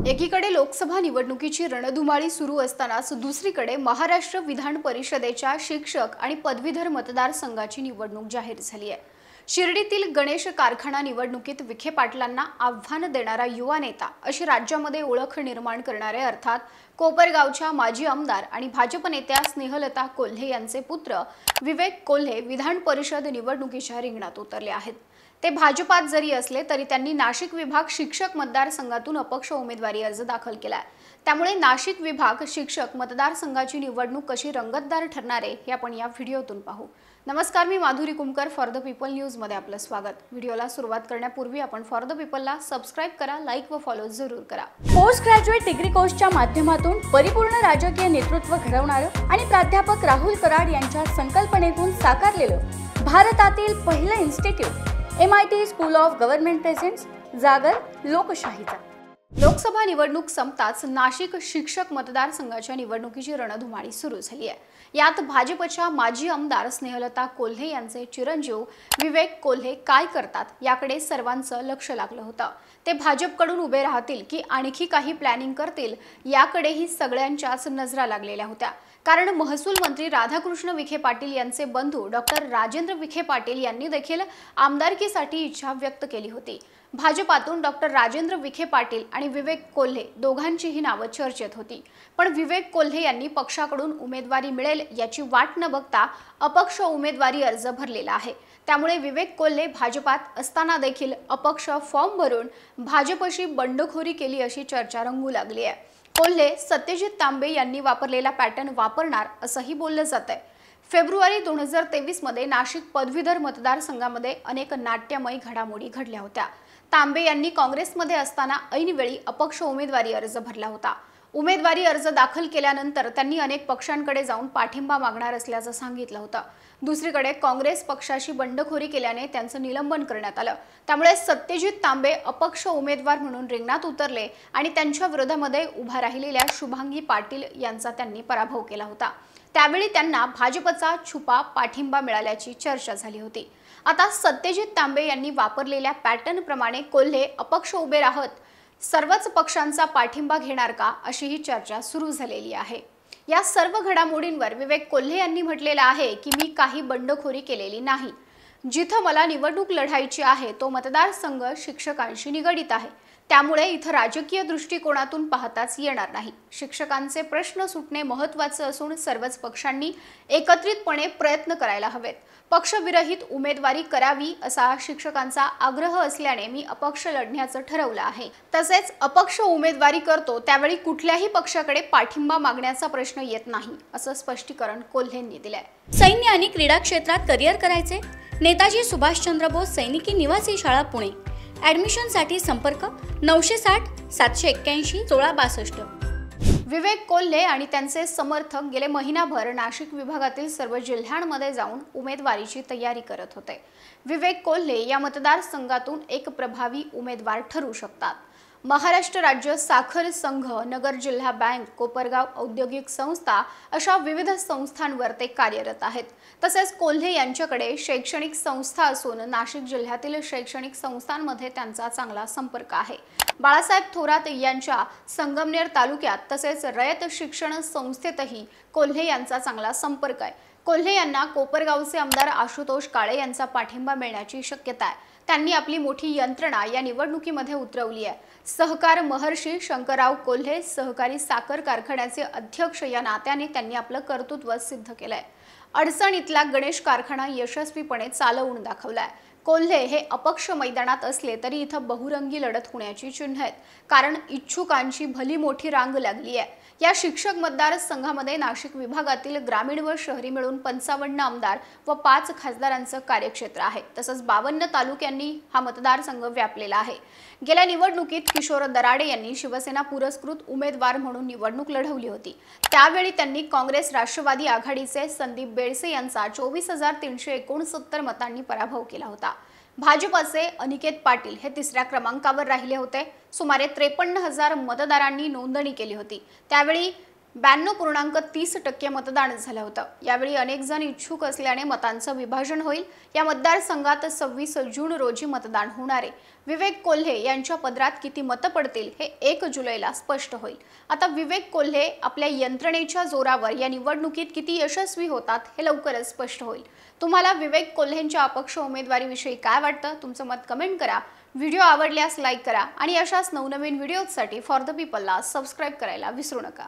एकीकडे लोकसभा निवडणुकीची रणधुमाळी सुरू असतानाच दुसरीकडे महाराष्ट्र विधान परिषदेच्या शिक्षक आणि पदवीधर मतदारसंघाची निवडणूक जाहीर झाली आहे। शिर्डीतील गणेश कारखाना निवडणुकीत विखे पाटलांना आव्हान देणारा युवा नेता अशी राज्यामध्ये ओळख निर्माण करणारे अर्थात कोपरगावच्या माजी आमदार आणि भाजप नेत्या स्नेहलता कोल्हे यांचे पुत्र विवेक कोल्हे विधान परिषद निवडणुकीच्या रिंगणात उतरले आहेत। ते भाजपात जरी असले तरी त्यांनी नाशिक विभाग शिक्षक मतदारसंघातून अपक्ष उमेदवारी अर्ज दाखल केलाय। त्यामुळे नाशिक विभाग शिक्षक मतदारसंघाची निवडणूक कशी रंगतदार ठरणार आहे हे आपण या व्हिडिओतून पाहू। नमस्कार, मी Madhuri Kumkar, for the people news मध्ये आपलं स्वागत। व्हिडिओला सुरुवात करण्यापूर्वी आपण फॉर द पीपलला सबस्क्राइब करा, लाईक व फॉलो जरूर करा। पोस्ट ग्रॅज्युएट डिग्री कोर्सच्या माध्यमातून परिपूर्ण राजकीय नेतृत्व घडवणारं आणि प्राध्यापक राहुल कराड यांच्या संकल्पनेतून साकारलेलं भारतातील पहिलं institute MIT school of government presents जागर लोकशाहीचा। लोकसभा निवडणूक संपताच नाशिक शिक्षक मतदारसंघाच्या निवडणुकीची रणधुमाळी सुरू झाली आहे। यात भाजपच्या माजी आमदार स्नेहलता कोल्हे यांचे चिरंजीव विवेक कोल्हे काय करतात याकडे सर्वांचं लक्ष लागलं होतं। ते भाजपकडून उभे राहतील की आणखी काही प्लॅनिंग करतील याकडेही सगळ्यांच्याच नजरा लागलेल्या होत्या। कारण महसूल मंत्री राधाकृष्ण विखे पाटील यांचे बंधू डॉक्टर राजेंद्र विखे पाटील यांनी देखील आमदारकीसाठी इच्छा व्यक्त केली होती। भाजपातून डॉक्टर राजेंद्र विखे पाटील आणि विवेक कोल्हे दोघांचीही नावं चर्चेत होती। पण विवेक कोल्हे यांनी पक्षाकडून उमेदवारी मिळेल याची वाट न बघता अपक्ष उमेदवारी अर्ज भरलेला आहे। त्यामुळे विवेक कोल्हे भाजपात असताना देखील अपक्ष फॉर्म भरून भाजपशी बंडखोरी केली अशी चर्चा रंगू लागली आहे। कोल्हे सत्यजित तांबे यांनी वापरलेला पॅटर्न वापरणार असंही बोललं जातंय। फेब्रुवारी 2023 मध्ये नाशिक पदवीधर मतदारसंघामध्ये अनेक नाट्यमय घडामोडी घडल्या होत्या। तांबे यांनी काँग्रेसमध्ये असताना ऐनवेळी अपक्ष उमेदवारी अर्ज भरला होता। उमेदवारी अर्ज दाखल केल्यानंतर त्यांनी अनेक पक्षांकडे जाऊन पाठिंबा मागणार असल्याचं सांगितलं होतं। दुसरीकडे काँग्रेस पक्षाशी बंडखोरी केल्याने त्यांचं निलंबन करण्यात आलं। त्यामुळे सत्यजित तांबे अपक्ष उमेदवार म्हणून रिंगणात उतरले आणि त्यांच्या विरोधामध्ये उभा राहिलेल्या शुभांगी पाटील यांचा त्यांनी पराभव केला होता। त्यावेळी त्यांना भाजपचा छुपा पाठिंबा मिळाल्याची चर्चा झाली होती। आता सत्यजित तांबे यांनी वापरलेल्या पॅटर्न प्रमाणे कोल्हे अपक्ष उभे राहत सर्वच पक्षांचा पाठिंबा घेणार का अशी ही चर्चा सुरू झालेली आहे। या सर्व घडामोडींवर विवेक कोल्हे यांनी म्हटलेलं आहे की मी काही बंडखोरी केलेली नाही। जिथं मला निवडणूक लढायची आहे तो मतदारसंघ शिक्षकांशी निगडित आहे। त्यामुळे इथं राजकीय दृष्टिकोनातून पाहताच येणार नाही। शिक्षकांचे प्रश्न सुटणे महत्त्वाचे असून सर्वच पक्षांनी एकत्रितपणे प्रयत्न करायला हवेत। पक्षविरहित उमेदवारी करावी असा शिक्षकांचा आग्रह असल्याने मी अपक्ष लढण्याचं ठरवलं आहे। तसेच अपक्ष उमेदवारी करतो त्यावेळी कुठल्याही पक्षाकडे पाठिंबा मागण्याचा प्रश्न येत नाही असं स्पष्टीकरण कोल्हेंनी दिलंय। सैन्य आणि क्रीडा क्षेत्रात करिअर करायचे? नेताजी सुभाषचंद्र बोस सैनिकी निवासी शाळा पुणे। ॲडमिशनसाठी संपर्क 960 781 1662। विवेक कोल्हे आणि त्यांचे समर्थक गेले महिनाभर नाशिक विभागातील सर्व जिल्ह्यांमध्ये जाऊन उमेदवारीची तयारी करत होते। विवेक कोल्हे या मतदारसंघातून एक प्रभावी उमेदवार ठरू शकतात। महाराष्ट्र राज्य साखर संघ, नगर जिल्हा बँक, कोपरगाव औद्योगिक संस्था अशा विविध संस्थांवर ते कार्यरत आहेत। तसेच कोल्हे यांच्याकडे शैक्षणिक संस्था असून नाशिक जिल्ह्यातील शैक्षणिक संस्थांमध्ये त्यांचा चांगला संपर्क आहे। बाळासाहेब थोरात यांच्या संगमनेर तालुक्यात तसेच रयत शिक्षण संस्थेतही कोल्हे यांचा चांगला संपर्क आहे। कोल्हे यांना कोपरगावचे आमदार आशुतोष काळे यांचा पाठिंबा मिळण्याची शक्यता आहे। त्यांनी आपली मोठी यंत्रणा या निवडणुकीमध्ये उतरवली आहे। सहकार महर्षी शंकरराव कोल्हे सहकारी साखर कारखान्याचे अध्यक्ष या नात्याने त्यांनी आपलं कर्तृत्व सिद्ध केलंय। अडचणीतला गणेश कारखाना यशस्वीपणे चालवून दाखवलाय। कोल्हे हे अपक्ष मैदानात असले तरी इथं बहुरंगी लढत होण्याची चिन्ह आहेत। कारण इच्छुकांची भली मोठी रांग लागली आहे। या शिक्षक मतदारसंघामध्ये नाशिक विभागातील ग्रामीण व शहरी मिळून 55 आमदार व 5 खासदारांचं कार्यक्षेत्र आहे। तसंच 52 तालुक्यांनी हा मतदारसंघ व्यापलेला आहे। गेल्या निवडणुकीत किशोर दराडे यांनी शिवसेना पुरस्कृत उमेदवार म्हणून निवडणूक लढवली होती। त्यावेळी त्यांनी काँग्रेस राष्ट्रवादी आघाडीचे संदीप बेळसे यांचा 24,369 मतांनी पराभव केला होता। भाजपचे अनिकेत पाटील हे तिसऱ्या क्रमांकावर राहिले होते। सुमारे 53,000 मतदारांनी नोंदणी केली होती। त्यावेळी 92.30% मतदान झालं होतं। यावेळी अनेक जण इच्छुक असल्याने मतांचं विभाजन होईल। या मतदारसंघात 26 जून रोजी मतदान होणार आहे। विवेक कोल्हे यांच्या पदरात किती मतं पडतील हे 1 जुलैला स्पष्ट होईल। आता विवेक कोल्हे आपल्या यंत्रणेच्या जोरावर या निवडणुकीत किती यशस्वी होतात हे लवकरच स्पष्ट होईल। तुम्हाला विवेक कोल्हेंच्या अपक्ष उमेदवारीविषयी काय वाटतं? तुमचं मत कमेंट करा। व्हिडिओ आवडल्यास लाईक करा आणि अशाच नवनवीन व्हिडिओसाठी फॉर द पीपलला सबस्क्राईब करायला विसरू नका।